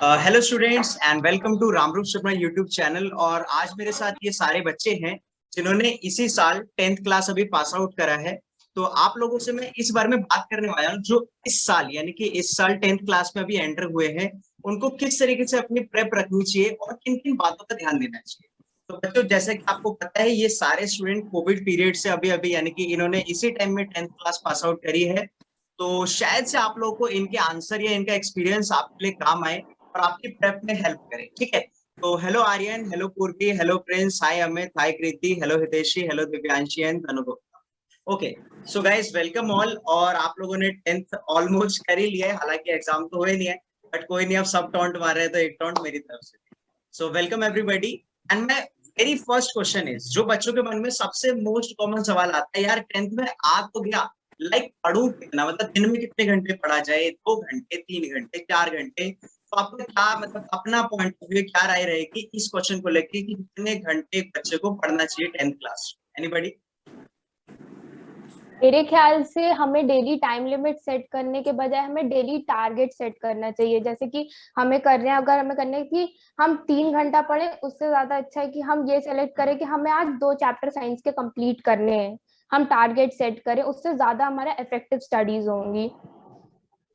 Hello students and welcome to Ramroop Sharma YouTube channel. और आज मेरे साथ ये सारे बच्चे हैं जिन्होंने इसी साल 10th क्लास अभी पास आउट करा है। तो आप लोगों से मैं इस बारे में बात करने वाला हूँ जो इस साल यानी कि इस साल 10th क्लास में अभी एंटर हुए हैं, उनको किस तरीके से अपनी प्रेप रखनी चाहिए और किन किन बातों का ध्यान देना चाहिए। तो बच्चों, जैसे कि आपको पता है ये सारे स्टूडेंट कोविड पीरियड से अभी अभी यानी कि इन्होंने इसी टाइम में 10th क्लास पास आउट करी है। तो शायद से आप लोगों को इनके आंसर या इनका एक्सपीरियंस आपके लिए काम आए और आपकी प्रेप में हेल्प करे। ठीक है, तो हेलो आर्यन, हेलो पूर्वी, hello Prince, hi Amit, hi Kriti, hello Hiteshi, hello Divyanshi and तनुगुप्ता। Okay, so guys welcome all. और आप लोगों ने 10th ऑलमोस्ट कर ही लिया है, हालांकि एग्जाम तो हुए नहीं है, बट कोई नहीं, अब सब टॉन्ट मार रहे हैं तो एक टॉन्ट मेरी तरफ से। So welcome everybody. एंड मैं वेरी फर्स्ट क्वेश्चन इज, जो बच्चों के मन में सबसे मोस्ट कॉमन सवाल आता है, यार 10th में आ तो गया, लाइक पढ़ूं कितना, मतलब दिन में कितने घंटे पढ़ा जाए, 2 घंटे, 3 घंटे, 4 घंटे। तो आपका क्या मतलब अपना पॉइंट ऑफ व्यू, क्या राय रहेगी इस क्वेश्चन को लेके कि कितने घंटे एक बच्चे को पढ़ना चाहिए 10th क्लास? एनीबॉडी? मेरे ख्याल से हमें डेली टाइम लिमिट सेट करने के बजाय हमें डेली टारगेट सेट करना चाहिए। जैसे कि हमें कर रहे हैं, अगर हमें करने की हम 3 घंटा पढ़े, उससे ज्यादा अच्छा है कि हम ये सेलेक्ट करें कि हमें आज 2 चैप्टर साइंस के कंप्लीट करने हैं। हम टारगेट सेट करें, उससे ज्यादा हमारा इफेक्टिव स्टडीज होंगी।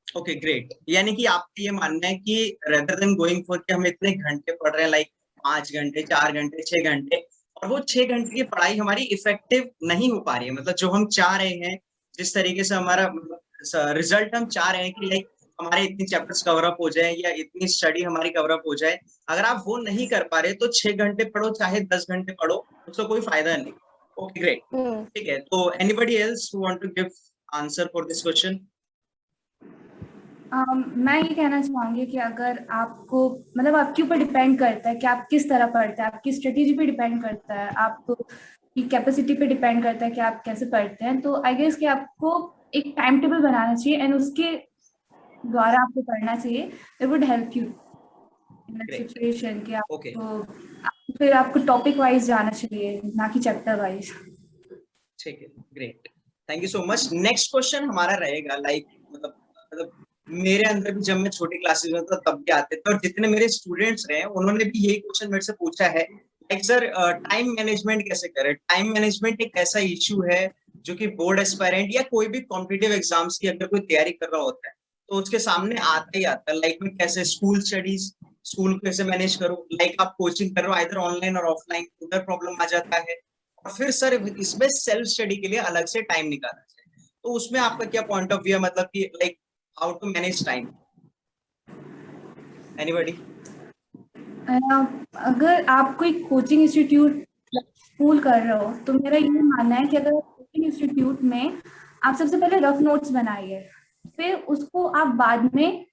ओके ग्रेट, यानी कि आपका ये मानना है कि रेदर देन गोइंग फॉर कि हम इतने घंटे पढ़ रहे हैं, लाइक 5 घंटे, 4 घंटे, 6 घंटे, और वो 6 घंटे की पढ़ाई हमारी इफेक्टिव नहीं हो पा रही है, मतलब जो हम चाह रहे हैं, जिस तरीके से हमारा रिजल्ट हम चाह रहे हैं कि लाइक हमारे इतनी चैप्टर्स कवर अप हो जाए या इतनी स्टडी हमारी कवर अप हो जाए, अगर आप वो नहीं कर पा रहे तो 6 घंटे पढ़ो चाहे 10 घंटे पढ़ो, उसका कोई फायदा नहीं। ओके ग्रेट, ठीक है। तो anybody else who want to give answer for this question? मैं ये कहना चाहूंगी कि अगर आपको मतलब आपके ऊपर डिपेंड करता है कि आप किस तरह पढ़ते हैं, आपकी स्ट्रेटेजी पे डिपेंड करता है, आपकी कैपेसिटी पे डिपेंड करता है कि आप कैसे पढ़ते हैं। तो आई गेस कि आपको एक टाइम टेबल बनाना चाहिए एंड उसके द्वारा आपको पढ़ना चाहिए। It would help you in that situation कि फिर आपको टॉपिक वाइज जाना चाहिए, ना कि चैप्टर वाइज। ठीक है, great, thank you so much. Next question हमारा रहेगा लाइक मतलब मेरे अंदर भी जब मैं छोटी क्लासेस में था तब भी आते थे, और जितने मेरे स्टूडेंट्स रहे उन्होंने भी यही क्वेश्चन मेरे से पूछा है, लाइक सर टाइम मैनेजमेंट कैसे करें। टाइम मैनेजमेंट एक ऐसा इश्यू है जो कि बोर्ड एस्पायरेंट या कोई भी कॉम्पिटिटिव एग्जाम्स की अगर कोई तैयारी कर रहा होता है तो उसके सामने आता ही आता है। लाइक में कैसे स्कूल स्टडीज, स्कूल कैसे मैनेज करूं, लाइक आप कोचिंग कर रहे हो इधर ऑनलाइन और ऑफलाइन, उधर प्रॉब्लम आ जाता है, और फिर सर इसमें सेल्फ स्टडी के लिए अलग से टाइम निकालना चाहिए। तो उसमें आपका क्या पॉइंट ऑफ व्यू है, मतलब कि like how to manage time? Anybody? अगर आप कोई कोचिंग इंस्टीट्यूट स्कूल कर रहे हो तो मेरा ये मानना है कि अगर कोचिंग इंस्टीट्यूट में आप सबसे पहले रफ नोट्स बनाइए, फिर उसको आप बाद में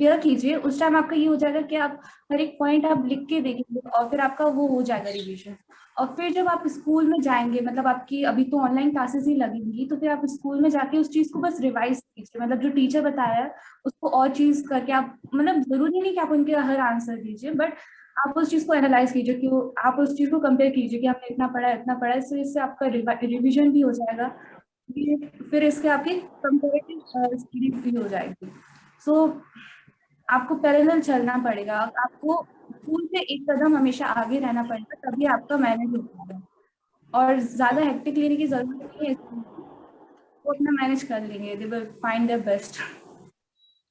क्लियर कीजिए। उस टाइम आपका ये हो जाएगा कि आप हर एक पॉइंट आप लिख के देखेंगे और फिर आपका वो हो जाएगा रिवीजन। और फिर जब आप स्कूल में जाएंगे, मतलब आपकी अभी तो ऑनलाइन क्लासेस ही लगेंगी, तो फिर आप स्कूल में जाके उस चीज को बस रिवाइज कीजिए, मतलब जो टीचर बताया है उसको और चीज करके आप, मतलब जरूरी नहीं कि आप उनके हर आंसर दीजिए, बट आप उस चीज को एनालाइज कीजिए कि आप उस चीज को कंपेयर कीजिए कि आपने इतना पढ़ा है, इससे आपका रिवीजन भी हो जाएगा। फिर इसके आपकी कंपेरेटिव स्टडी भी हो जाएगी। सो आपको पैरेलल चलना पड़ेगा, आपको स्कूल से एक कदम हमेशा आगे रहना पड़ेगा, तभी आपका मैनेज हो पाएगा। और ज्यादा हेक्टिक लेने की जरूरत नहीं है, वो अपना मैनेज कर लेंगे, they will find their best.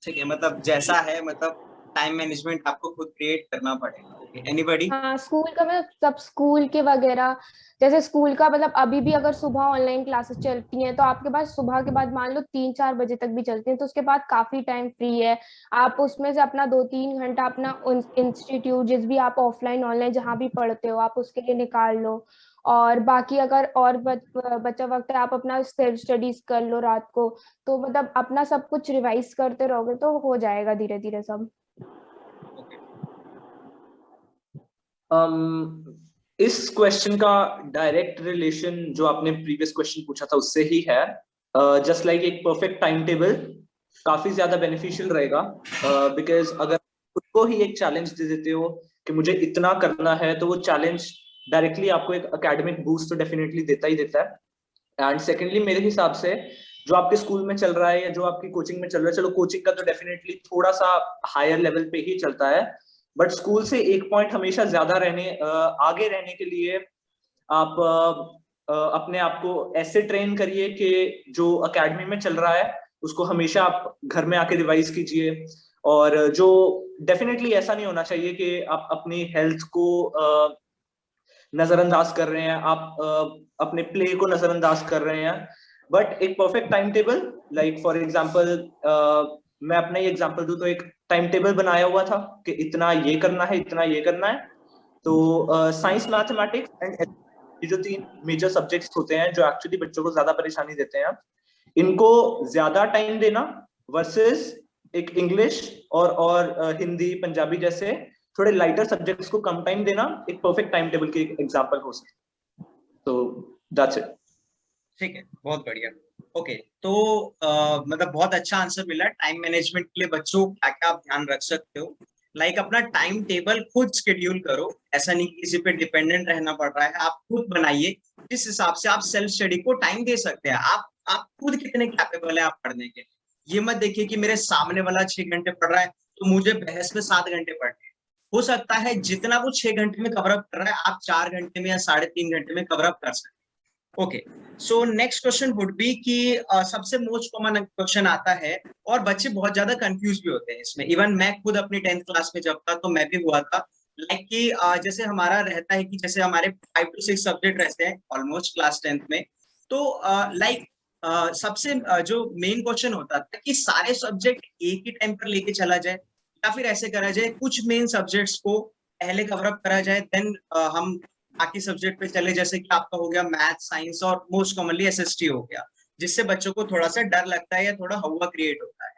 ठीक है, मतलब जैसा है, मतलब टाइम मैनेजमेंट आपको खुद क्रिएट करना पड़ेगा। Okay, anybody? हाँ, स्कूल का मतलब सब स्कूल के वगैरह, जैसे स्कूल का मतलब अभी भी अगर सुबह ऑनलाइन क्लासेस चलती हैं तो आपके पास सुबह के बाद मान लो 3-4 बजे तक भी चलती हैं, तो उसके बाद काफी टाइम फ्री है। आप उसमें से अपना 2-3 घंटा अपना इंस्टीट्यूट, जिस भी आप ऑफलाइन ऑनलाइन जहाँ भी पढ़ते हो, आप उसके लिए निकाल लो। और बाकी अगर और बचा वक्त है, आप अपना सेल्फ स्टडीज कर लो रात को। तो मतलब अपना सब कुछ रिवाइज करते रहोगे तो हो जाएगा धीरे धीरे सब। इस क्वेश्चन का डायरेक्ट रिलेशन जो आपने प्रीवियस क्वेश्चन पूछा था उससे ही है। जस्ट लाइक एक परफेक्ट टाइम टेबल काफी ज्यादा बेनिफिशियल रहेगा, बिकॉज अगर खुद को ही एक चैलेंज दे देते हो कि मुझे इतना करना है, तो वो चैलेंज डायरेक्टली आपको एक एकेडमिक बूस्ट तो डेफिनेटली देता ही देता है। एंड सेकेंडली मेरे हिसाब से जो आपके स्कूल में चल रहा है या जो आपकी कोचिंग में चल रहा है, चलो कोचिंग का तो डेफिनेटली थोड़ा सा हायर लेवल पे ही चलता है, बट स्कूल से एक पॉइंट हमेशा ज्यादा आगे रहने के लिए आप अपने आप को ऐसे ट्रेन करिए कि जो एकेडमी में चल रहा है उसको हमेशा आप घर में आके रिवाइज कीजिए। और जो डेफिनेटली ऐसा नहीं होना चाहिए कि आप अपनी हेल्थ को नजरअंदाज कर रहे हैं, आप अपने प्ले को नजरअंदाज कर रहे हैं, बट एक perfect time table, like for example मैं अपना ही एग्जांपल दूं तो एक टाइम टेबल बनाया हुआ था कि इतना ये करना है, इतना ये करना है। तो साइंस, मैथमेटिक्स एंड ये जो 3 मेजर सब्जेक्ट्स होते हैं जो एक्चुअली बच्चों को ज्यादा परेशानी देते हैं, इनको ज्यादा टाइम देना वर्सेस एक इंग्लिश और हिंदी, पंजाबी जैसे थोड़े लाइटर सब्जेक्ट्स को कम टाइम देना एक परफेक्ट टाइम टेबल की एग्जांपल हो सकता है। तो दैट्स इट। ठीक है, बहुत बढ़िया। ओके, तो मतलब बहुत अच्छा आंसर मिला। टाइम मैनेजमेंट के लिए बच्चों क्या क्या आप ध्यान रख सकते हो, लाइक अपना टाइम टेबल खुद शेड्यूल करो, ऐसा नहीं किसी पे डिपेंडेंट रहना पड़ रहा है, आप खुद बनाइए जिस हिसाब से आप सेल्फ स्टडी को टाइम दे सकते हैं। आप खुद कितने कैपेबल है आप पढ़ने के। ये मत देखिए कि मेरे सामने वाला 6 घंटे पढ़ रहा है तो मुझे बहस में 7 घंटे पढ़ने हैं। हो सकता है जितना वो 6 घंटे में कवर अप कर रहा है आप 4 घंटे में या 3.5 घंटे में कवर अप कर सकते हैं। Okay, so next question would be कि सबसे मोस्ट कॉमन क्वेश्चन आता है और बच्चे बहुत ज्यादा कंफ्यूज भी होते हैं इसमें। इवन मैं खुद अपनी 10th क्लास में जब था तो मैं भी हुआ था, लाइक कि जैसे हमारा रहता है कि जैसे हमारे 5 to 6 सब्जेक्ट रहते हैं ऑलमोस्ट क्लास 10th में, तो लाइक सबसे जो मेन क्वेश्चन होता था कि सारे सब्जेक्ट एक ही टाइम पर लेके चला जाए या फिर ऐसे करा जाए कुछ मेन सब्जेक्ट्स को पहले कवर अप करा जाए, देन हम बाकी सब्जेक्ट पे चले, जैसे कि आपका हो गया मैथ, साइंस और मोस्ट कॉमनली एसएसटी हो गया, जिससे बच्चों को थोड़ा सा डर लगता है या थोड़ा हवा क्रिएट होता है।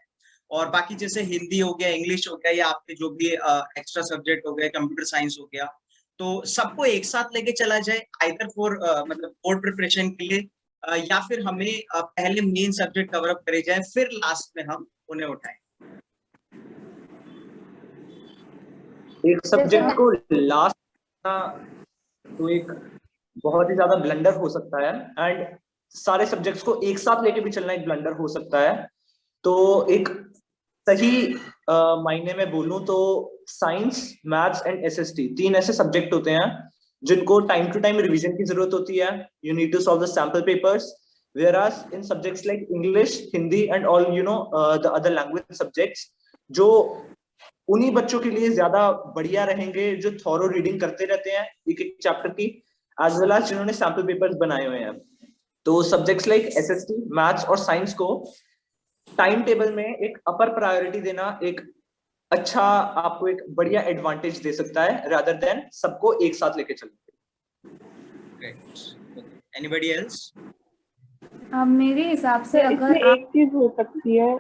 और बाकी जैसे हिंदी हो गया, इंग्लिश हो गया या आपके जो भी एक्स्ट्रा सब्जेक्ट हो गए, कंप्यूटर साइंस हो गया, तो सबको एक साथ लेके चला जाए आइदर फॉर मतलब बोर्ड प्रिपरेशन के लिए या फिर हमें पहले मेन सब्जेक्ट कवर अप करे जाए फिर लास्ट में हम उन्हें उठाएं। एक सब्जेक्ट को लास्ट तो एक बहुत ही ज्यादा ब्लंडर हो सकता है, एंड सारे सब्जेक्ट्स को एक साथ लेके भी चलना एक ब्लंडर हो सकता है। तो एक सही मायने में बोलूं तो साइंस, मैथ्स एंड एसएसटी 3 ऐसे सब्जेक्ट होते हैं जिनको टाइम टू टाइम रिवीजन की जरूरत होती है। You need to solve the sample papers, whereas in subjects like English, Hindi and all the other language subjects, जो उन्हीं बच्चों के लिए ज्यादा बढ़िया रहेंगे जो थॉरो रीडिंग करते रहते हैं एक एक चैप्टर की, एज वेल एज जिन्होंने सैंपल पेपर्स बनाए हुए हैं। तो सब्जेक्ट्स लाइक एसएसटी, मैथ्स और साइंस को टाइम टेबल में एक अपर प्रायोरिटी देना एक अच्छा आपको एक बढ़िया एडवांटेज दे सकता है, रादर देन सबको एक साथ लेके चलना। Anybody else? मेरे हिसाब से अगर एक चीज हो सकती है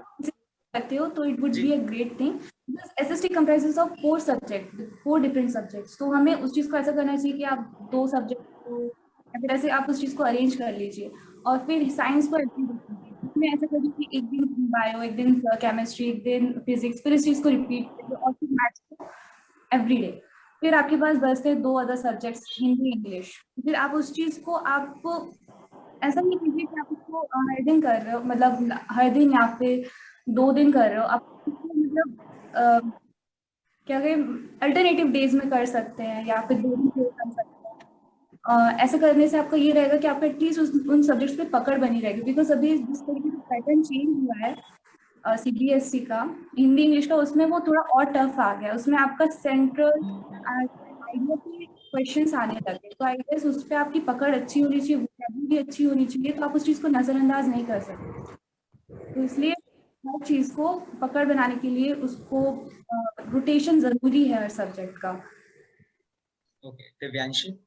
करते हो तो it would be a great thing, because SST comprises of 4 different subjects. तो हमें उस चीज को ऐसा करना चाहिए कि आप 2 सब्जेक्ट को या फिर ऐसे आप उस चीज को अरेंज कर लीजिए। और फिर साइंस को इसमें ऐसा करिए कि एक दिन बायो, एक दिन केमिस्ट्री, एक दिन फिजिक्स, फिर इस चीज को रिपीट करिए, और फिर मैथ्स को एवरीडे। फिर आपके पास बचते 2 अदर सब्जेक्ट्स, हिंदी, इंग्लिश। फिर आप उस चीज को आपको ऐसा नहीं कीजिए कि आप उसको हर दिन कर रहे हो, मतलब हर दिन या फिर 2 दिन कर रहे हो। आप मतलब क्या कहें, अल्टरनेटिव डेज में कर सकते हैं या फिर 2 दिन कर सकते हैं। ऐसा करने से आपका ये रहेगा कि आपको एटलीस्ट उन सब्जेक्ट्स पे पकड़ बनी रहेगी। बिकॉज अभी जिस तरीके से पैटर्न चेंज हुआ है सीबीएसई का, हिंदी इंग्लिश का, उसमें वो थोड़ा और टफ आ गया। उसमें आपका सेंट्रल आइडिया के क्वेश्चंस आने लगे, तो आई गेस उस पर आपकी पकड़ अच्छी होनी चाहिए, वोकैबुलरी अच्छी होनी चाहिए, तो आप उस चीज़ को नज़रअंदाज नहीं कर सकते। तो इसलिए हर चीज़ को पकड़ बनाने के लिए उसको रोटेशन जरूरी है हर सब्जेक्ट का। ओके, दिव्यांशी?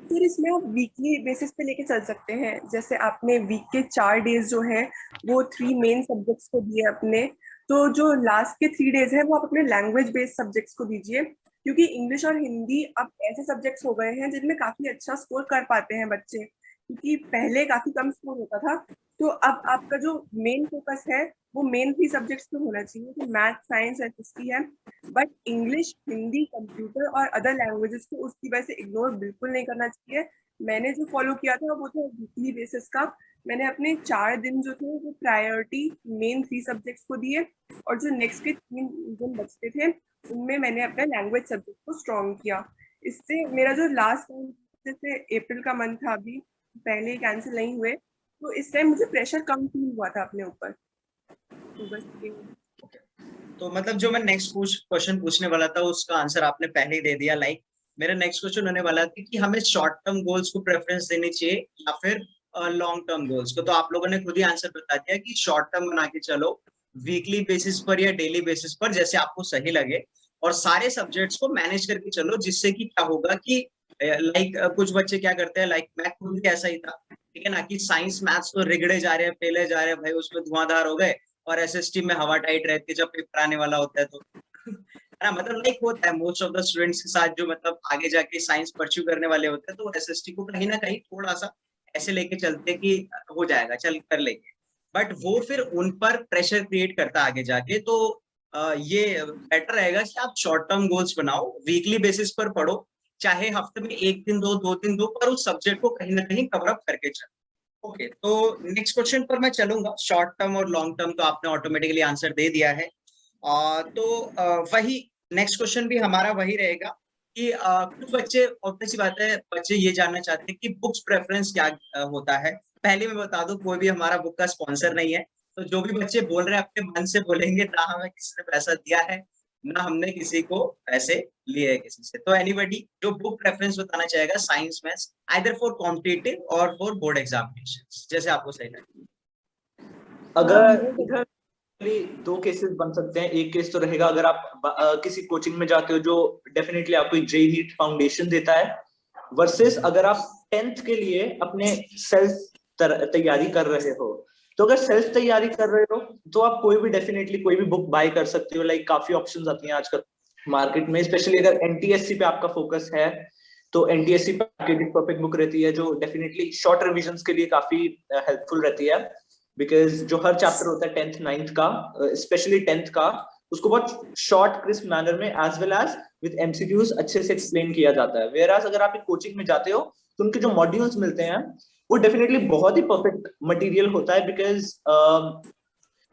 फिर इसमें आप वीकली बेसिस पे लेके चल सकते हैं। जैसे आपने वीक के 4 डेज जो है वो 3 मेन सब्जेक्ट्स को दिए अपने, तो जो लास्ट के 3 डेज है वो आप अपने लैंग्वेज बेस्ड सब्जेक्ट्स को दीजिए, क्योंकि इंग्लिश और हिंदी अब ऐसे सब्जेक्ट्स हो गए हैं जिनमें काफी अच्छा स्कोर कर पाते हैं बच्चे, क्योंकि पहले काफी कम स्कोर होता था। तो अब आपका जो मेन फोकस है वो मेन 3 सब्जेक्ट्स पे होना चाहिए, कि मैथ, साइंस, एसएसटी है। बट इंग्लिश, हिंदी, कंप्यूटर और अदर लैंग्वेजेस को उसकी वजह से इग्नोर बिल्कुल नहीं करना चाहिए। मैंने जो फॉलो किया था वो था वीकली बेसिस का। मैंने अपने 4 दिन जो थे वो प्रायोरिटी मेन 3 सब्जेक्ट्स को दिए, और जो नेक्स्ट के 3 दिन बचते थे उनमें मैंने अपना लैंग्वेज सब्जेक्ट को स्ट्रॉन्ग किया। इससे मेरा जो लास्ट टाइम, जैसे अप्रैल का मंथ था अभी, पहले ही कैंसिल नहीं हुए, तो इस टाइम मुझे प्रेशर कम फील हुआ था अपने ऊपर। तो बस तो मतलब जो मैं नेक्स्ट क्वेश्चन पूछने वाला था उसका आंसर आपने पहले ही दे दिया। लाइक मेरा नेक्स्ट क्वेश्चन होने वाला था कि हमें शॉर्ट टर्म गोल्स को प्रेफरेंस देनी चाहिए या फिर लॉन्ग टर्म गोल्स को। तो आप लोगों ने खुद ही आंसर बता दिया कि शॉर्ट टर्म बना के चलो, वीकली बेसिस पर या डेली बेसिस पर, जैसे आपको सही लगे, और सारे सब्जेक्ट्स को मैनेज करके चलो, जिससे कि क्या होगा कि लाइक कुछ बच्चे क्या करते हैं, लाइक मैं खुद भी ऐसा ही था, ठीक है ना, कि साइंस मैथ्स तो रिगड़े जा रहे हैं, फेले जा रहे हैं भाई, उसमें धुआंधार हो गए, और एसएसटी में हवा टाइट रहती है जब पेपर आने वाला होता है तो है ना, मतलब लाइक होता है मोस्ट ऑफ द स्टूडेंट्स के साथ, जो मतलब आगे जाके साइंस परस्यू करने वाले होते हैं, तो एसएसटी को कहीं ना कहीं थोड़ा सा ऐसे लेके चलते कि हो जाएगा, चल कर लेंगे, बट वो फिर उन पर प्रेशर क्रिएट करता है आगे जाके। तो ये बेटर रहेगा कि आप शॉर्ट टर्म गोल्स बनाओ, वीकली बेसिस पर पढ़ो, चाहे हफ्ते में 1 दिन दो दिन दो, पर उस सब्जेक्ट को कहीं ना कहीं कवर अप करके चलो। ओके, तो नेक्स्ट क्वेश्चन पर मैं चलूंगा। शॉर्ट टर्म और लॉन्ग टर्म तो आपने ऑटोमेटिकली आंसर दे दिया है। वही नेक्स्ट क्वेश्चन भी हमारा वही रहेगा कि कुछ बच्चे, ऑब्वियस सी बात है, बच्चे ये जानना चाहते हैं कि बुक्स प्रेफरेंस क्या होता है। पहले मैं बता दूं, कोई भी हमारा बुक का स्पॉन्सर नहीं है, तो जो भी बच्चे बोल रहे हैं अपने मन से बोलेंगे, ना हमें किसी ने पैसा दिया है, ना हमने किसी को पैसे लिए है किसी से। तो एनीबडी जो बुक प्रेफरेंस बताना चाहेगा science maths, either for competitive और फॉर बोर्ड एग्जामिनेशन, जैसे आपको सही लगे। अगर इधर दो केसेस बन सकते हैं। एक केस तो रहेगा अगर आप किसी कोचिंग में जाते हो जो डेफिनेटली आपको जेईई नीट फाउंडेशन देता है, वर्सेस अगर आप 10th के लिए अपने सेल्फ तैयारी कर रहे हो। तो अगर सेल्फ तैयारी कर रहे हो तो आप कोई भी डेफिनेटली कोई भी बुक बाय कर सकते हो। लाइक काफी ऑप्शंस आती हैं आजकल मार्केट में, स्पेशली अगर एनटीएससी पे आपका फोकस है तो एनटीएससी पे आपकी परफेक्ट बुक रहती है जो डेफिनेटली शॉर्ट रिविजन्स के लिए काफी हेल्पफुल रहती है। बिकॉज जो हर चैप्टर होता है 10th 9th का, स्पेशली 10th का, उसको बहुत शॉर्ट क्रिस्प मैनर में as well as with MCQs अच्छे से एक्सप्लेन किया जाता है। वेयर एज अगर आप एक कोचिंग में जाते हो तो उनके जो मॉड्यूल्स मिलते हैं वो डेफिनेटली बहुत ही परफेक्ट मटेरियल होता है। बिकॉज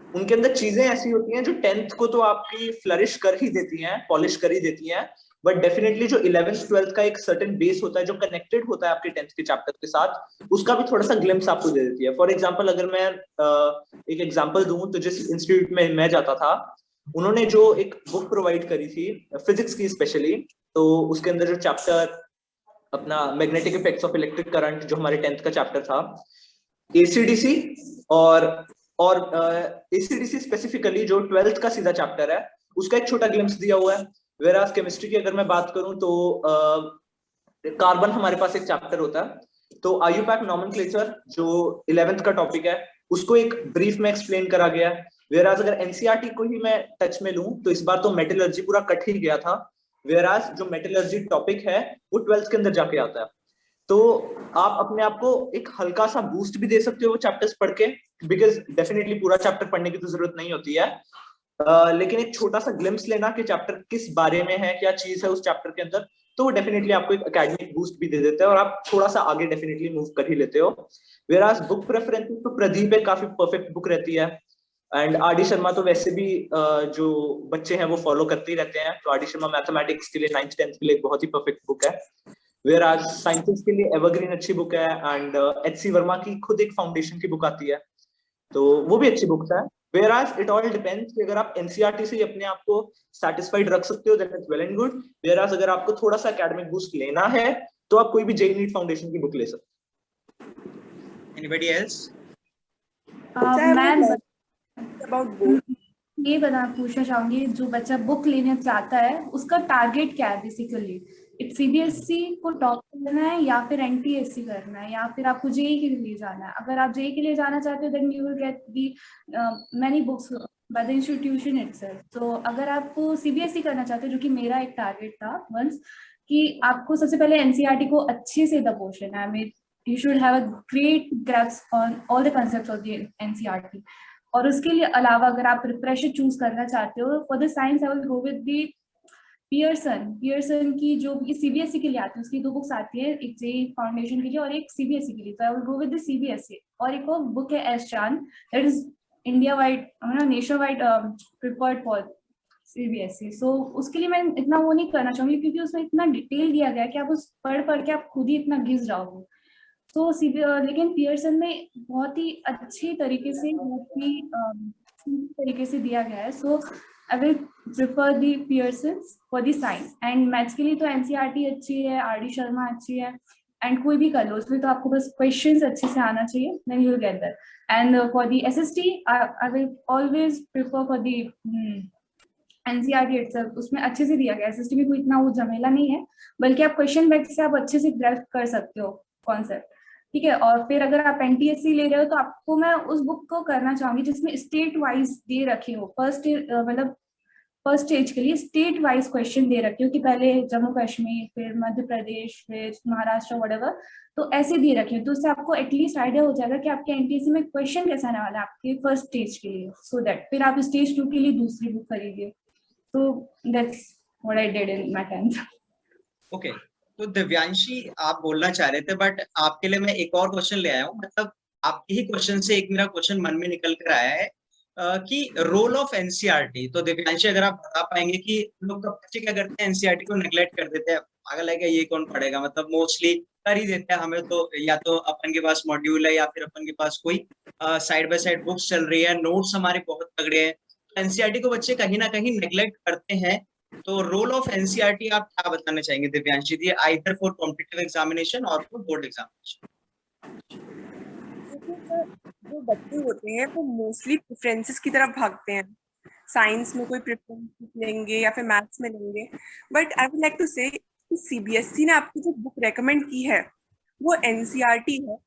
उनके अंदर चीजें ऐसी होती हैं जो 10th को तो आपकी फ्लरिश कर ही देती हैं, पॉलिश कर ही देती हैं, बट डेफिनेटली जो 11th 12th का एक सर्टेन बेस होता है जो कनेक्टेड होता है आपके 10th के चैप्टर के साथ, उसका भी थोड़ा सा ग्लिम्स आपको दे देती है। फॉर एग्जांपल अगर मैं एक एग्जांपल दूं तो जिस इंस्टीट्यूट में मैं जाता था उन्होंने जो एक बुक प्रोवाइड करी थी फिजिक्स की स्पेशली, तो उसके अंदर जो चैप्टर अपना magnetic effects of electric current जो हमारे 10th का चैप्टर था, एसीडीसी और एसीडीसी स्पेसिफिकली जो 12th का सीधा चैप्टर है उसका एक छोटा ग्लिम्स दिया हुआ है। वेराज केमिस्ट्री की अगर मैं बात करूं तो कार्बन हमारे पास एक चैप्टर होता है, तो आईयूपैक नॉमेनक्लेचर जो 11th का टॉपिक है उसको एक ब्रीफ में एक्सप्लेन करा गया है। वेराज अगर एनसीईआरटी को ही मैं टच में लूं तो इस बार तो मेटलर्जी पूरा कट ही गया था, वेराज जो मेटलर्जी टॉपिक है वो 12th के अंदर जाके आता है। तो आप अपने आप को एक हल्का सा बूस्ट भी दे सकते हो वो चैप्टर्स पढ़ के, बिकॉज डेफिनेटली पूरा चैप्टर पढ़ने की तो जरूरत नहीं होती है, लेकिन एक छोटा सा ग्लिम्स लेना कि चैप्टर किस बारे में है, क्या चीज है उस चैप्टर के अंदर, तो वो डेफिनेटली आपको एक एकेडमिक बूस्ट भी दे देता है और आप थोड़ा सा आगे डेफिनेटली मूव कर ही लेते हो। वेराज बुक प्रेफरेंस तो प्रदीप एक काफी परफेक्ट बुक रहती है, एंड आरडी शर्मा तो वैसे भी जो बच्चे हैं वो फॉलो करते ही रहते हैं, तो आरडी शर्मा मैथमेटिक्स के लिए 9th 10th के लिए बहुत ही परफेक्ट बुक है। वेराज साइंसेस के लिए एवरग्रीन अच्छी बुक है, एंड एचसी वर्मा की खुद एक फाउंडेशन की बुक आती है, तो वो भी अच्छी बुक्स है। Whereas it all depends कि अगर आप एनसीईआरटी से अपने आप को सेटिस्फाइड रख सकते हो, then it's well and good. Whereas अगर आपको थोड़ा सा एकेडमिक बूस्ट लेना है तो आप कोई भी जेईई नीट फाउंडेशन की बुक ले सकते हो। Anybody else? मैं about both. ये पूछना चाहूंगी, जो बच्चा बुक लेने चाहता है उसका टारगेट क्या है बेसिकली? इट सीबीएसई को टॉप करना है या फिर एनटीएससी करना है या फिर आपको जेईई के लिए जाना है? अगर आप जेईई के लिए जाना चाहते हो then you will get the many books by the institution itself. तो अगर आपको सीबीएसई करना चाहते हो, जो कि मेरा एक टारगेट था वंस, कि आपको सबसे पहले एनसीईआरटी को अच्छे से दबोचना है। I mean you should have a great grasp on all the concepts of the NCERT. और उसके लिए अलावा अगर आप प्रिपरेशन चूज करना चाहते हो for the science, I will go with the Pearson की जो सीबीएसई के लिए आती है, उसकी 2 बुक्स आती है, एक जेईई फाउंडेशन के लिए और एक सीबीएसई के लिए। तो I will go with the CBSE. और एक और बुक है S Chand, that is India wide nation wide preferred for CBSE. So उसके लिए मैं इतना वो नहीं करना चाहूंगी, क्योंकि उसमें इतना डिटेल दिया गया है कि आप उस पढ़ के आप खुद ही इतना घिस जाओगे। तो लेकिन पियर्सन में बहुत ही अच्छी तरीके से, बहुत ही तरीके से दिया गया है। So I will prefer the Pearson for the science. And maths के लिए तो एनसीईआरटी अच्छी है, आर डी शर्मा अच्छी है, एंड कोई भी कर लो उसमें, तो आपको बस क्वेश्चंस अच्छे से आना चाहिए, then you will get that. And for the SST I will always prefer for the NCERT itself. उसमें अच्छे से दिया गया है, एसएसटी में कोई इतना वो झमेला नहीं है, बल्कि आप क्वेश्चन बैंक से आप अच्छे से ग्रैस्प कर सकते हो कॉन्सेप्ट, ठीक है। और फिर अगर आप एनटीएससी ले रहे हो तो आपको मैं उस बुक को करना चाहूंगी जिसमें स्टेट वाइज दे रखे हो, फर्स्ट स्टेज के लिए स्टेट वाइज क्वेश्चन दे रखे हो कि पहले जम्मू कश्मीर, फिर मध्य प्रदेश, फिर महाराष्ट्र, वटेवर, तो ऐसे दे रखे हो। तो उससे आपको एटलीस्ट आइडिया हो जाएगा कि आपके एनटीएससी में क्वेश्चन कैसा आने वाला है आपके फर्स्ट स्टेज के लिए, सो दैट फिर आप स्टेज 2 के लिए दूसरी बुक खरीदिए। तो that's what I did in my 10th। Okay, तो दिव्यांशी आप बोलना चाह रहे थे, बट आपके लिए मैं एक और क्वेश्चन ले आया हूँ। मतलब आपके ही क्वेश्चन से एक मेरा क्वेश्चन मन में निकल कर आया है कि रोल ऑफ एनसीईआरटी। तो दिव्यांशी अगर आप बता पाएंगे कि लोग बच्चे क्या करते हैं, एनसीईआरटी को नेग्लेक्ट कर देते हैं, पागल है क्या, ये कौन पढ़ेगा, मतलब मोस्टली कर ही देते हैं। हमें तो या तो अपन के पास मॉड्यूल है या फिर अपन के पास कोई साइड बाय साइड बुक्स चल रही है, नोट्स हमारे बहुत तगड़े हैं। एनसीईआरटी को बच्चे कहीं ना कहीं नेग्लेक्ट करते हैं। तो रोल ऑफ एनसीईआरटी आप क्या बताना चाहेंगे दिव्यांशी जी, आइदर फॉर कॉम्पिटिटिव एग्जामिनेशन और फॉर बोर्ड एग्जामिनेशन? जो बच्चे होते हैं वो मोस्टली प्रेफरेंसेस की तरफ भागते हैं, साइंस में कोई प्रेफरेंस लेंगे या फिर मैथ्स में लेंगे। But I would like to say CBSE ने आपको जो बुक रेकमेंड की है वो एनसीईआरटी है।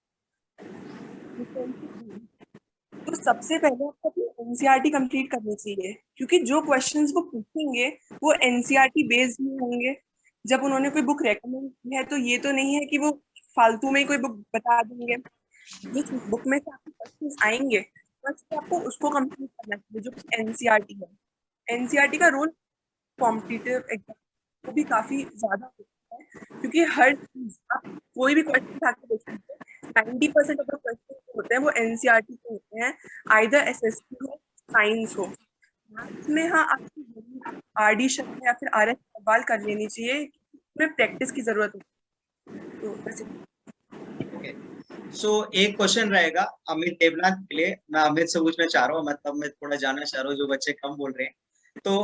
तो सबसे पहले आपको अपनी एनसीईआरटी कंप्लीट करनी चाहिए, क्योंकि जो क्वेश्चंस वो पूछेंगे वो एनसीईआरटी बेस्ड में होंगे। जब उन्होंने कोई बुक रेकमेंड की है तो ये तो नहीं है कि वो फालतू में कोई बुक बता देंगे। जिस बुक में से आपके क्वेश्चंस आएंगे बस आपको उसको कंप्लीट करना चाहिए, जो एनसीईआरटी है। एनसीईआरटी का रोल कॉम्पिटिटिव एग्जाम को भी काफी ज्यादा होता है, क्योंकि हर चीज आप कोई भी क्वेश्चन उठा के देख सकते हैं, 90% ऑफ द क्वेश्चन होते हैं वो एनसीईआरटी के होते हैं, आइदर एसएसटी हो, साइंस हो। मैथ्स में हाँ आपकी आरडी शर्मा या फिर आरएस सवाल कर लेनी चाहिए, इसमें प्रैक्टिस की जरूरत है। तो सो एक क्वेश्चन रहेगा अमित देवनाथ के लिए। मैं अमित से पूछना चाह रहा हूँ, मतलब मैं थोड़ा जानना चाह रहा हूँ, जो बच्चे कम बोल रहे हैं। तो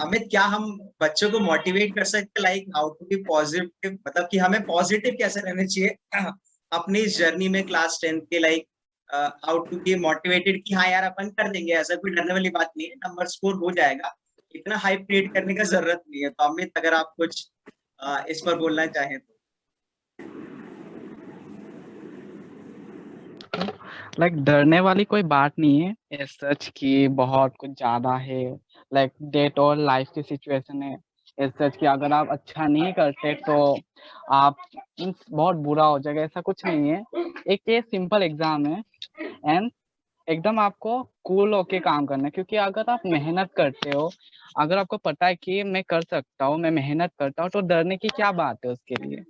अमित, क्या हम बच्चों को मोटिवेट कर सकते हैं, like how to be positive, मतलब कि हमें पॉजिटिव कैसे रहना चाहिए अपनी इस जर्नी में क्लास 10 के, like how to be motivated कि हाँ यार अपन कर देंगे, ऐसा कोई डरने वाली बात नहीं है, नंबर स्कोर हो जाएगा, इतना हाइप क्रिएट करने का जरूरत नहीं है। तो अमित, अगर आप कुछ इस पर बोलना चाहें तो। लाइक डरने वाली कोई बात नहीं है, सच की बहुत कुछ ज्यादा है, लाइक डेट और लाइफ की सिचुएशन है। सच कि अगर आप अच्छा नहीं करते तो आप बहुत बुरा हो जाएगा, ऐसा कुछ नहीं है। एक ये सिंपल एग्जाम है एंड एकदम आपको कूल होके काम करना है, क्योंकि अगर आप मेहनत करते हो, अगर आपको पता है कि मैं कर सकता हूँ, मैं मेहनत करता हूँ, तो डरने की क्या बात है उसके लिए।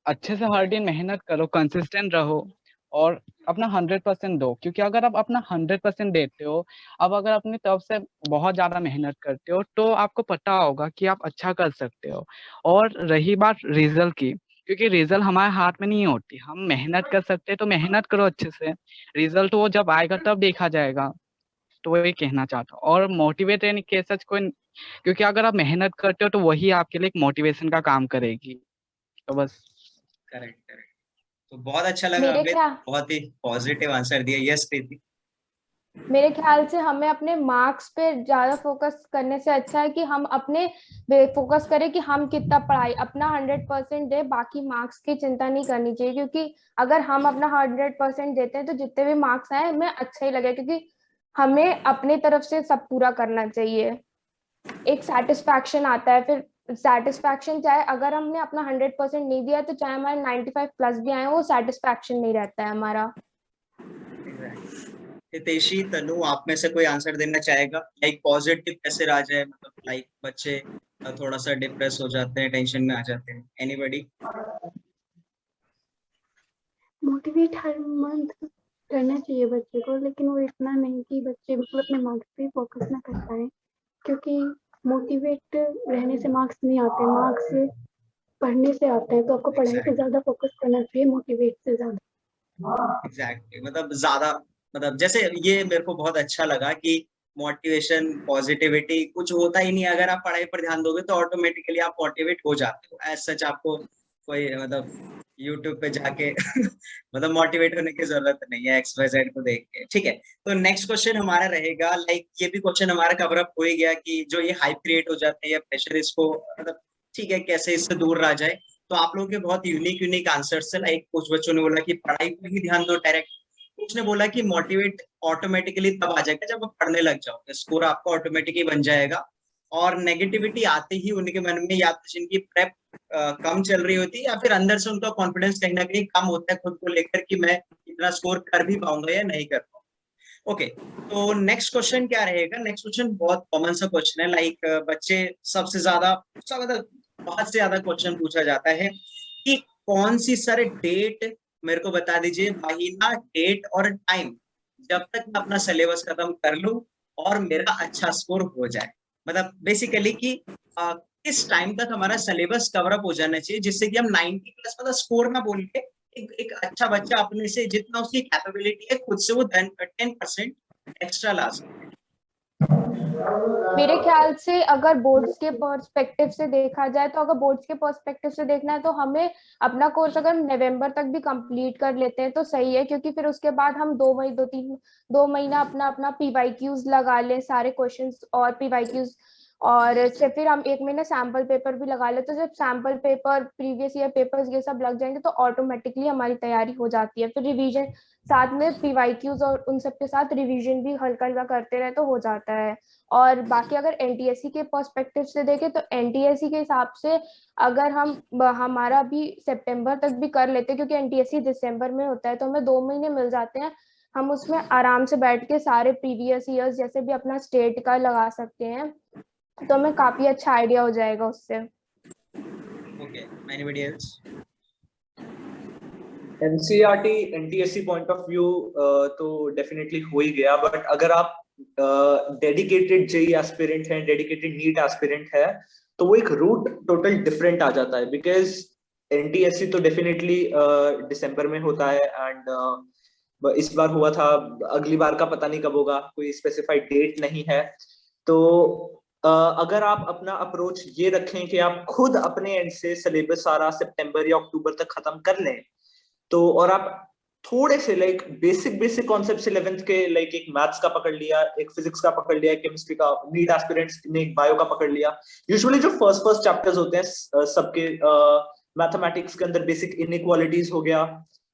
अच्छे से हर दिन मेहनत करो, कंसिस्टेंट रहो और अपना 100% दो, क्योंकि अगर आप अपना 100% देते हो, अब अगर अपनी तरफ से बहुत ज्यादा मेहनत करते हो तो आपको पता होगा कि आप अच्छा कर सकते हो। और रही बात रिजल्ट की, क्योंकि रिजल्ट हमारे हाथ में नहीं होती, हम मेहनत कर सकते हैं तो मेहनत करो अच्छे से, रिजल्ट वो जब आएगा तब देखा जाएगा। तो वही कहना चाहता हूँ। और मोटिवेट रहने के सच कोई, क्योंकि अगर आप मेहनत करते हो तो वही आपके लिए एक मोटिवेशन का काम करेगी। तो बस। Correct correct. तो बहुत अच्छा लगा अमित, बहुत ही पॉजिटिव आंसर दिया। यस प्रीति। मेरे ख्याल से हमें अपने मार्क्स पे ज्यादा फोकस करने से अच्छा है कि हम अपने फोकस करें कि हम कितना पढ़ाई अपना 100% दे, बाकी मार्क्स की चिंता नहीं करनी चाहिए। क्योंकि अगर हम अपना 100% देते हैं तो जितने भी मार्क्स आए हमें अच्छा ही लगे, क्योंकि हमें अपनी तरफ से सब पूरा करना चाहिए। एक सेटिस्फैक्शन आता है, फिर सेटिस्फैक्शन चाहे अगर हमने अपना 100% नहीं दिया तो चाहे हमारे 95+ भी आए, वो सेटिस्फैक्शन नहीं रहता है हमारा। हितेशी, तनु, आप में से कोई आंसर देना चाहेगा, लाइक पॉजिटिव कैसे रहा जाए, मतलब लाइक बच्चे थोड़ा सा डिप्रेस हो जाते हैं, टेंशन में आ जाते हैं? एनीबॉडी? मोटिवेट हर मंथ करना चाहिए बच्चे को, लेकिन वो इतना नहीं कि बच्चे मतलब अपने मार्क्स पे फोकस ना कर पाए, क्योंकि मोटिवेट रहने से मार्क्स नहीं आते, मार्क्स पढ़ने से आते हैं। तो आपको पढ़ाई पे ज्यादा फोकस करना चाहिए मोटिवेट से ज्यादा। एग्जैक्टली, मतलब ज्यादा, मतलब जैसे ये मेरे को बहुत अच्छा लगा कि मोटिवेशन, पॉजिटिविटी कुछ होता ही नहीं, अगर आप पढ़ाई पर ध्यान दोगे तो ऑटोमेटिकली आप मोटिवेट हो जाते हो। एज सच आपको कोई मतलब यूट्यूब पे जाके मतलब मोटिवेट होने की जरूरत नहीं है XYZ को देख के, ठीक है। तो नेक्स्ट क्वेश्चन हमारा रहेगा, लाइक ये भी क्वेश्चन हमारा कवर अप हो ही गया कि जो ये हाइप क्रिएट हो जाते हैं या प्रेशर, इसको मतलब ठीक है कैसे इससे दूर रहा जाए। तो आप लोगों के बहुत यूनिक यूनिक आंसर्स है। लाइक कुछ बच्चों ने बोला कि पढ़ाई पर ही ध्यान दो डायरेक्ट, कुछ ने बोला कि मोटिवेट ऑटोमेटिकली तब आ जाएगा जब आप पढ़ने लग जाओगे, स्कोर आपका ऑटोमेटिकली बन जाएगा। और नेगेटिविटी आते ही उनके मन में या तो जिनकी प्रेप कम चल रही होती है या फिर अंदर से उनका कॉन्फिडेंस कहीं ना कहीं कम होता है खुद को लेकर कि मैं इतना स्कोर कर भी पाऊंगा या नहीं कर पाऊंगा। ओके, तो नेक्स्ट क्वेश्चन क्या रहेगा? नेक्स्ट क्वेश्चन बहुत कॉमन सा क्वेश्चन है। लाइक बच्चे सबसे ज्यादा मतलब बहुत से ज्यादा क्वेश्चन पूछा जाता है कि कौन सी सर डेट मेरे को बता दीजिए, महीना, डेट और टाइम, जब तक मैं अपना सिलेबस खत्म कर लूं और मेरा अच्छा स्कोर हो जाए। मतलब बेसिकली कि किस टाइम तक हमारा सिलेबस कवर अप हो जाना चाहिए जिससे कि हम 90 प्लस मतलब स्कोर ना बोल के एक अच्छा बच्चा अपने से जितना उसकी कैपेबिलिटी है खुद से वो 10% एक्स्ट्रा ला सके। मेरे ख्याल से अगर बोर्ड्स के पर्सपेक्टिव से देखा जाए, तो अगर बोर्ड्स के पर्सपेक्टिव से देखना है तो हमें अपना कोर्स अगर नवंबर तक भी कंप्लीट कर लेते हैं तो सही है, क्योंकि फिर उसके बाद हम 2 महीना अपना अपना PYQs लगा लें सारे क्वेश्चंस और PYQs, और फिर हम 1 महीना सैम्पल पेपर भी लगा ले। तो जब sample paper, previous year papers ये सब लग जाएंगे तो ऑटोमेटिकली हमारी तैयारी हो जाती है। फिर रिवीजन साथ में PYQs और उन सब के साथ रिवीजन भी हल्का हल्का करते रहे तो हो जाता है। और बाकी अगर NTSC के पर्सपेक्टिव से देखें तो NTSC के हिसाब से अगर हम हमारा भी सितंबर तक भी कर लेते, क्योंकि NTSC दिसंबर में होता है, तो हमें 2 महीने मिल जाते हैं। हम उसमें आराम से बैठ के सारे प्रीवियस ईयर्स जैसे भी अपना स्टेट का लगा सकते हैं, तो हमें काफी अच्छा आइडिया हो जाएगा उससे। Okay, anybody else? NCERT NTSC point of view तो डेफिनेटली हो ही गया, बट अगर आप डेडिकेटेड जेई एस्पिरेंट है, डेडिकेटेड नीट एस्पिरेंट है, तो वो एक रूट टोटल डिफरेंट आ जाता है। बिकॉज NTSC तो डेफिनेटली दिसंबर में होता है, एंड इस बार हुआ था, अगली बार का पता नहीं कब होगा, कोई स्पेसिफाइड डेट नहीं है। तो अगर आप अपना अप्रोच ये रखें कि आप खुद अपने एंड से सिलेबस सारा सितंबर या अक्टूबर तक खत्म कर लें, तो और आप थोड़े से लाइक बेसिक कॉन्सेप्ट्स 11th के, लाइक एक मैथ्स का पकड़ लिया, एक फिजिक्स का पकड़ लिया, एक केमिस्ट्री का, नीट एस्पिरेंट्स ने एक बायो का पकड़ लिया। यूजुअली जो फर्स्ट चैप्टर्स होते हैं सबके, मैथमेटिक्स के अंदर बेसिक इनइक्वालिटीज हो गया,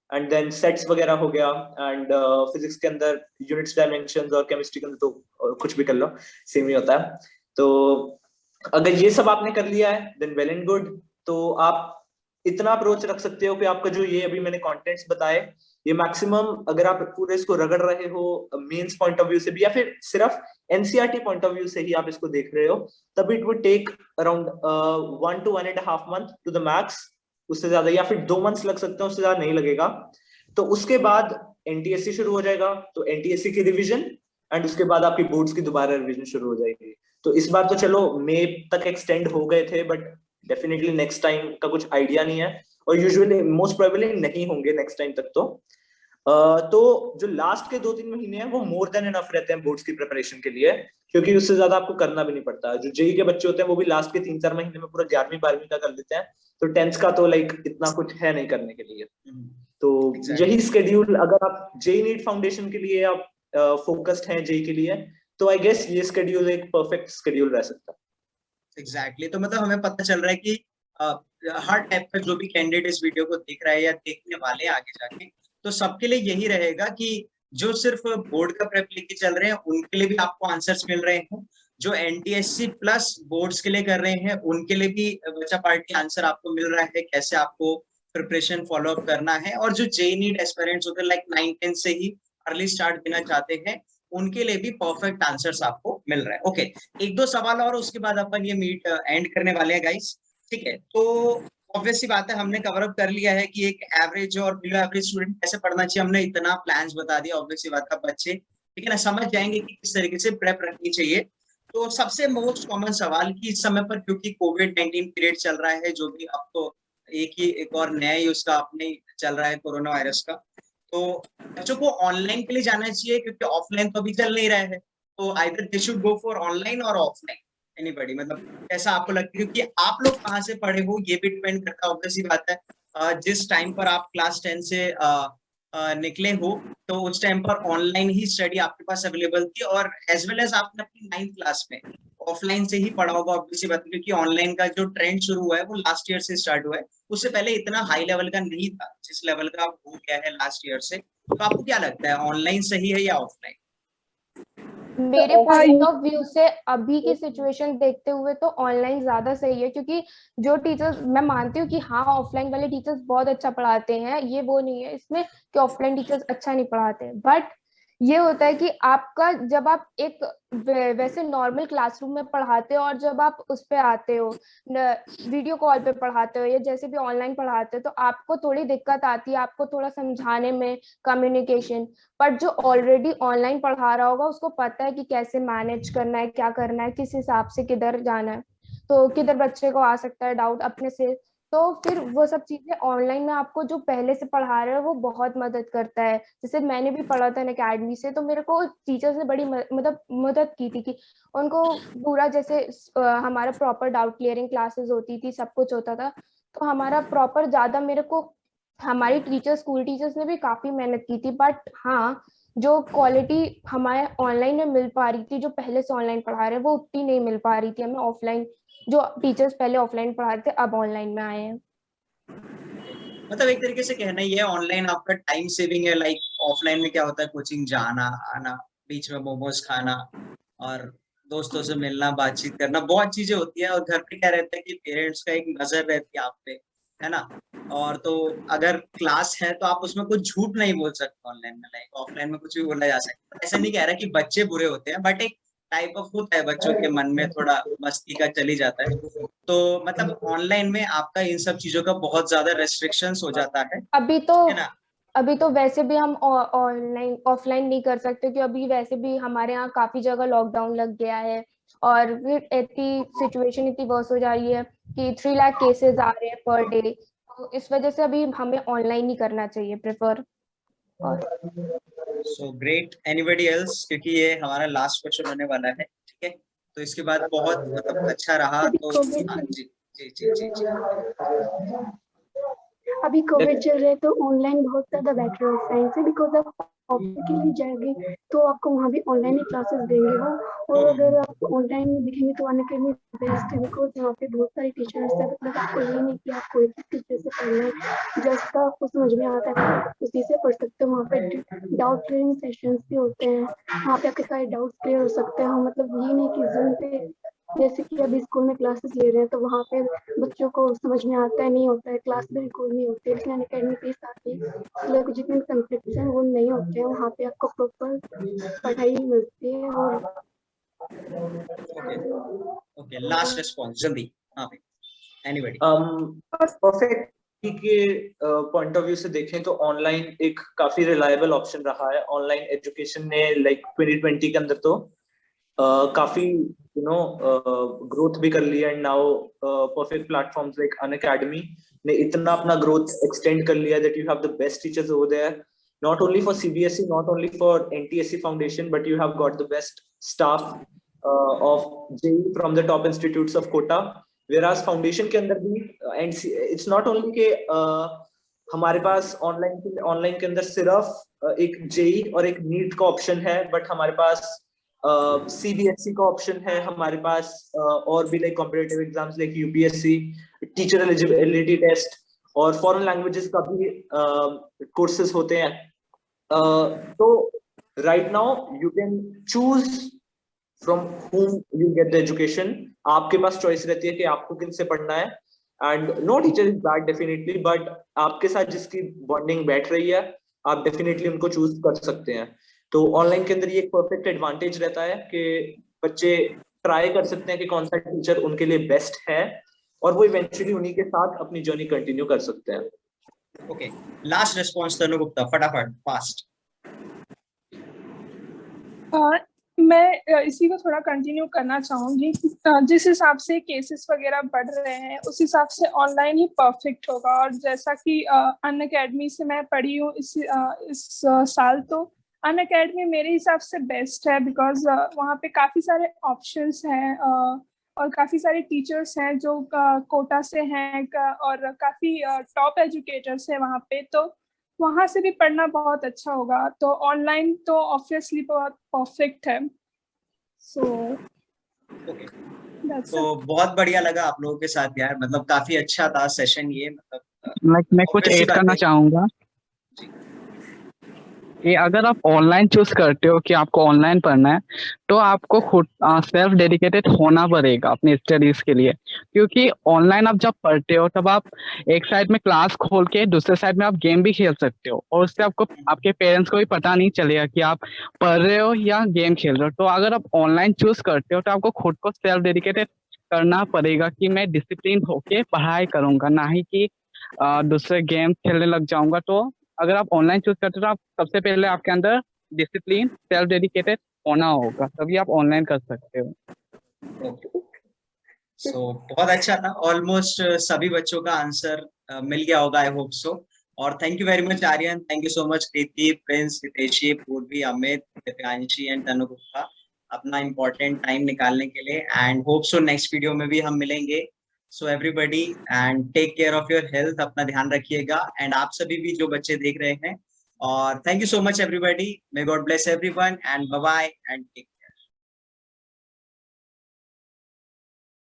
एंड देन सेट्स वगैरह हो गया, एंड फिजिक्स के अंदर यूनिट्स, डायमेंशंस, और केमिस्ट्री के अंदर तो कुछ भी कर लो, सेम ही होता है। तो अगर ये सब आपने कर लिया है देन वेल एंड गुड। तो आप इतना अप्रोच रख सकते हो कि आपका जो ये अभी मैंने कंटेंट्स बताए, ये मैक्सिमम अगर आप पूरे इसको रगड़ रहे हो मेंस पॉइंट ऑफ व्यू से भी, या फिर सिर्फ NCERT पॉइंट ऑफ व्यू से ही आप इसको देख रहे हो, तब it would take around 1 to 1.5 month to the max. उससे ज्यादा, या फिर 2 months लग सकते हैं, उससे ज्यादा नहीं लगेगा। तो उसके बाद NTSC शुरू हो जाएगा, तो NTSC की रिविजन, एंड उसके बाद आपकी बोर्ड्स की दोबारा रिविजन शुरू हो जाएगी। तो इस बार तो चलो मई तक एक्सटेंड हो गए थे, बट डेफिनेटली नेक्स्ट टाइम का कुछ आइडिया नहीं है, और यूजुअली मोस्ट प्रोबेबली नहीं होंगे नेक्स्ट टाइम तक। तो जो लास्ट के 2-3 महीने हैं वो मोर देन इनफ रहते हैं बोर्ड्स की प्रिपरेशन के लिए, क्योंकि उससे ज्यादा आपको करना भी नहीं पड़ता। जो जेई के बच्चे होते हैं वो भी लास्ट के 3-4 महीने में पूरा 11वीं 12वीं का कर लेते हैं, तो 10th का तो लाइक इतना कुछ है नहीं करने के लिए। तो यही स्केड्यूल, अगर आप जेई नीट फाउंडेशन के लिए आप फोकस्ड हैं जेई के लिए, तो आई गेस ये स्केड्यूल एक परफेक्ट स्केड्यूल रह सकता है। एग्जैक्टली, तो मतलब हमें पता चल रहा है कि हर टाइप का जो भी कैंडिडेट इस वीडियो को देख रहा है या देखने वाले आगे जाके, तो सबके लिए यही रहेगा कि जो सिर्फ बोर्ड का प्रेप लेके चल रहे हैं उनके लिए भी आपको आंसर्स मिल रहे हैं, जो NTSC प्लस बोर्ड्स के लिए कर रहे हैं उनके लिए भी बच्चा पार्टी आंसर आपको मिल रहा है, कैसे आपको प्रिपरेशन फॉलो अप करना है। और जो जेई नीट एस्पिरेंट्स होते हैं लाइक 9-10 से ही अर्ली स्टार्ट देना चाहते हैं, उनके लिए भी परफेक्ट आंसर्स आपको मिल रहा है। ओके, एक दो सवाल और उसके बाद अपन ये मीट एंड करने वाले हैं गाइस। ठीक है, तो ऑब्वियस सी बात है, हमने कवर अप कर लिया है कि एक एवरेज और बिलो एवरेज स्टूडेंट कैसे पढ़ना चाहिए। हमने इतना प्लान्स बता दिया, ऑब्वियस सी बात है बच्चे ठीक है ना समझ जाएंगे कि किस तरीके से प्रेप रखनी चाहिए। तो सबसे मोस्ट कॉमन सवाल कि इस समय पर क्योंकि कोविड-19 पीरियड चल रहा है, जो भी अब तो एक और नया ही उसका अपने चल रहा है कोरोना वायरस का, तो बच्चों को ऑनलाइन के लिए जाना चाहिए क्योंकि ऑफलाइन तो अभी चल नहीं रहा है। तो either they should go for online और ऑफलाइन, एनीबॉडी, मतलब ऐसा आपको लगता है? क्योंकि आप लोग कहाँ से पढ़े हो ये भी डिपेंड करता है, ऑब्वियस सी बात है। जिस टाइम पर आप क्लास 10 से निकले हो तो उस टाइम पर ऑनलाइन ही स्टडी आपके पास अवेलेबल थी, और एज वेल एज आपने अपनी 9th क्लास में ऑफलाइन से ही पढ़ा होगा ऑब्वियस सी बात है, क्योंकि ऑनलाइन का जो ट्रेंड शुरू हुआ है वो लास्ट ईयर से स्टार्ट हुआ है। उससे पहले इतना हाई लेवल का नहीं था जिस लेवल का अब हो गया है लास्ट ईयर से। तो आपको क्या लगता है, ऑनलाइन सही है या ऑफलाइन? मेरे पॉइंट ऑफ व्यू से अभी की सिचुएशन देखते हुए तो ऑनलाइन ज्यादा सही है, क्योंकि जो टीचर्स, मैं मानती हूँ कि हाँ ऑफलाइन वाले टीचर्स बहुत अच्छा पढ़ाते हैं, ये वो नहीं है इसमें कि ऑफलाइन टीचर्स अच्छा नहीं पढ़ाते हैं, बट ये होता है कि आपका जब आप एक वैसे नॉर्मल क्लासरूम में पढ़ाते हो और जब आप उस पे आते हो वीडियो कॉल पे पढ़ाते हो या जैसे भी ऑनलाइन पढ़ाते हो, तो आपको थोड़ी दिक्कत आती है, आपको थोड़ा समझाने में, कम्युनिकेशन। पर जो ऑलरेडी ऑनलाइन पढ़ा रहा होगा उसको पता है कि कैसे मैनेज करना है, क्या करना है, किस हिसाब से किधर जाना है, तो किधर बच्चे को आ सकता है डाउट अपने से। तो फिर वो सब चीजें ऑनलाइन में आपको जो पहले से पढ़ा रहे हैं वो बहुत मदद करता है। जैसे मैंने भी पढ़ा था अकेडमी से, तो मेरे को टीचर्स ने बड़ी मतलब मदद की थी कि उनको पूरा जैसे हमारा प्रॉपर डाउट क्लियरिंग क्लासेस होती थी, सब कुछ होता था, तो हमारा प्रॉपर ज्यादा मेरे को हमारी टीचर्स, स्कूल टीचर्स ने भी काफी मेहनत की थी। बट हाँ, जो क्वालिटी हमारे ऑनलाइन में मिल पा रही थी, जो पहले से ऑनलाइन पढ़ा रहे हैं वो उतनी नहीं मिल पा रही थी हमें ऑफलाइन, जो टीचर्स पहले ऑफलाइन पढ़ाते थे अब ऑनलाइन में आए हैं। मतलब एक तरीके से कहना ही है ऑनलाइन आपका टाइम सेविंग है, लाइक ऑफलाइन में क्या होता है, कोचिंग जाना आना, बीच में मोमोज खाना और दोस्तों से मिलना, बातचीत करना, बहुत चीजें होती है। और घर पे क्या रहता है कि पेरेंट्स का एक नजर रहती है आप पे, है ना। और तो अगर क्लास है तो आप उसमें कुछ झूठ नहीं बोल सकते ऑनलाइन में, लाइक ऑफलाइन में कुछ भी बोला जा सकता है। ऐसा नहीं कह रहा कि बच्चे बुरे होते हैं, बट एक टाइप ऑफ होता है बच्चों के मन में, थोड़ा मस्ती का चली जाता है। तो मतलब ऑनलाइन में आपका इन सब चीजों का बहुत ज्यादा रेस्ट्रिक्शंस हो जाता है, है ना। अभी तो वैसे भी हम ऑनलाइन ऑफलाइन नहीं कर सकते, क्योंकि अभी वैसे भी हमारे यहाँ काफी जगह लॉकडाउन लग गया है, और फिर इतनी सिचुएशन इतनी वर्स हो जा रही है कि 3 लाख केसेस आ रहे हैं पर डे, तो इस वजह से अभी हमें ऑनलाइन ही करना चाहिए prefer. So great, anybody else, क्योंकि ये हमारा लास्ट क्वेश्चन होने वाला है, ठीक है। तो इसके बाद बहुत मतलब अच्छा रहा, तो हाँ जी जी जी जी जी। अभी कोविड चल रहा है तो ऑनलाइन बहुत ज्यादा बेटर है ऑफलाइन से, बिकॉज आप ऑफिस के लिए जाएंगे तो आपको वहाँ भी ऑनलाइन ही क्लासेस देंगे वो, और अगर आप ऑनलाइन में दिखेंगे तो अनअकैडमी बेस्ट है, बिकॉज यहाँ पे बहुत सारे टीचर्स हैं, मतलब आपको ये नहीं कि आपको एक टीचर से पढ़ना है, जैसा आपको समझ में आता है उसी से पढ़ सकते हो। वहाँ पे डाउट क्लियरिंग सेशंस भी होते हैं, वहाँ पे आपके सारे डाउट्स क्लियर हो सकते हैं। मतलब ये नहीं कि जूम पे जैसे कि अभी स्कूल में क्लासेस ले रहे हैं तो वहाँ पे बच्चों को समझ में आता है नहीं होता है, क्लास में रिकॉर्ड नहीं होती है, लेकिन अनअकैडमी के साथ ही जितने कंफ्लिक्ट्स हैं वो नहीं होते हैं, वहाँ पे आपको प्रॉपर पढ़ाई मिलती है। और ओके, लास्ट रिस्पांस जल्दी, हाँ भाई, एनीबॉडी। परफेक्ट के पॉइंट ऑफ व्यू से देखें तो ऑनलाइन एक काफी रिलायबल ऑप्शन रहा है। ऑनलाइन एजुकेशन ने लाइक 2020 के अंदर तो काफी ग्रोथ भी कर लिया, and now perfect platforms like Unacademy ने इतना अपना ग्रोथ एक्सटेंड कर लिया that you have the best teachers over there, not only for CBSE, not only for NTSE Foundation, but you have got the best staff of JEE from the top institutes of Kota. Whereas foundation के अंदर भी and it's not only के हमारे पास online के अंदर सिर्फ एक JEE और एक नीट का ऑप्शन है, बट हमारे पास CBSE का ऑप्शन है, हमारे पास और भी like competitive exams like UPSC, teacher eligibility test और फॉरेन लैंग्वेजेस का भी कोर्सेज होते हैं। तो right now you can choose from whom you get the education. आपके पास चॉइस रहती है कि आपको किन से पढ़ना है, and no teacher is bad definitely, but आपके साथ जिसकी बॉन्डिंग बैठ रही है आप डेफिनेटली उनको चूज कर सकते हैं। तो ऑनलाइन के अंदर ये एक परफेक्ट एडवांटेज रहता है कि बच्चे ट्राई कर सकते हैं कि कौन सा टीचर उनके लिए बेस्ट है, और वो इवेंचुअली उन्हीं के साथ अपनी जर्नी कंटिन्यू कर सकते हैं। ओके, लास्ट रिस्पॉन्स तनु गुप्ता, फटाफट, फास्ट। मैं इसी को थोड़ा कंटिन्यू करना चाहूंगी। जिस हिसाब से केसेस वगैरह बढ़ रहे हैं उस हिसाब से ऑनलाइन ही परफेक्ट होगा। और जैसा कि अनअकैडमी से मैं पढ़ी हूँ इस साल, तो अनअकैडमी मेरे हिसाब से बेस्ट है, बिकॉज वहाँ पे काफ़ी सारे ऑप्शंस हैं और काफ़ी सारे टीचर्स हैं जो कोटा से हैं और काफ़ी टॉप एजुकेटर्स हैं वहाँ पे, तो वहां से भी पढ़ना बहुत अच्छा होगा। तो ऑनलाइन तो ऑब्वियसली बहुत परफेक्ट है। सो तो बहुत बढ़िया लगा आप लोगों के साथ यार, मतलब काफी अच्छा था सेशन ये। मतलब मैं कुछ ऐड करना चाहूंगा कि अगर आप ऑनलाइन चूज करते हो कि आपको ऑनलाइन पढ़ना है, तो आपको खुद सेल्फ डेडिकेटेड होना पड़ेगा अपनी स्टडीज के लिए। क्योंकि ऑनलाइन आप जब पढ़ते हो तब आप एक साइड में क्लास खोल के दूसरे साइड में आप गेम भी खेल सकते हो, और उससे आपको आपके पेरेंट्स को भी पता नहीं चलेगा कि आप पढ़ रहे हो या गेम खेल रहे हो। तो अगर आप ऑनलाइन चूज करते हो तो आपको खुद को सेल्फ डेडिकेटेड करना पड़ेगा कि मैं डिसिप्लिन होके पढ़ाई करूंगा, ना ही कि दूसरे गेम खेलने लग जाऊंगा। तो अगर आप ऑनलाइन चूज करते हो तो आप सबसे पहले आपके अंदर डिसिप्लिन, सेल्फ डेडिकेटेड होना होगा, तभी आप ऑनलाइन कर सकते हो। सो बहुत अच्छा था, ऑलमोस्ट सभी बच्चों का आंसर मिल गया होगा, आई होप सो। और thank you very much Aryan, thank you so much Kriti, Prince, Hiteshi, Purvi, Amit, Divyanshi and Tanu Gupta अपना इम्पोर्टेंट टाइम निकालने के लिए। And hope so next video में भी हम मिलेंगे। So everybody, and take care of your health, अपना ध्यान रखिएगा, एंड आप सभी भी जो बच्चे देख रहे हैं। और thank you so much everybody, may God bless everyone, and bye bye and take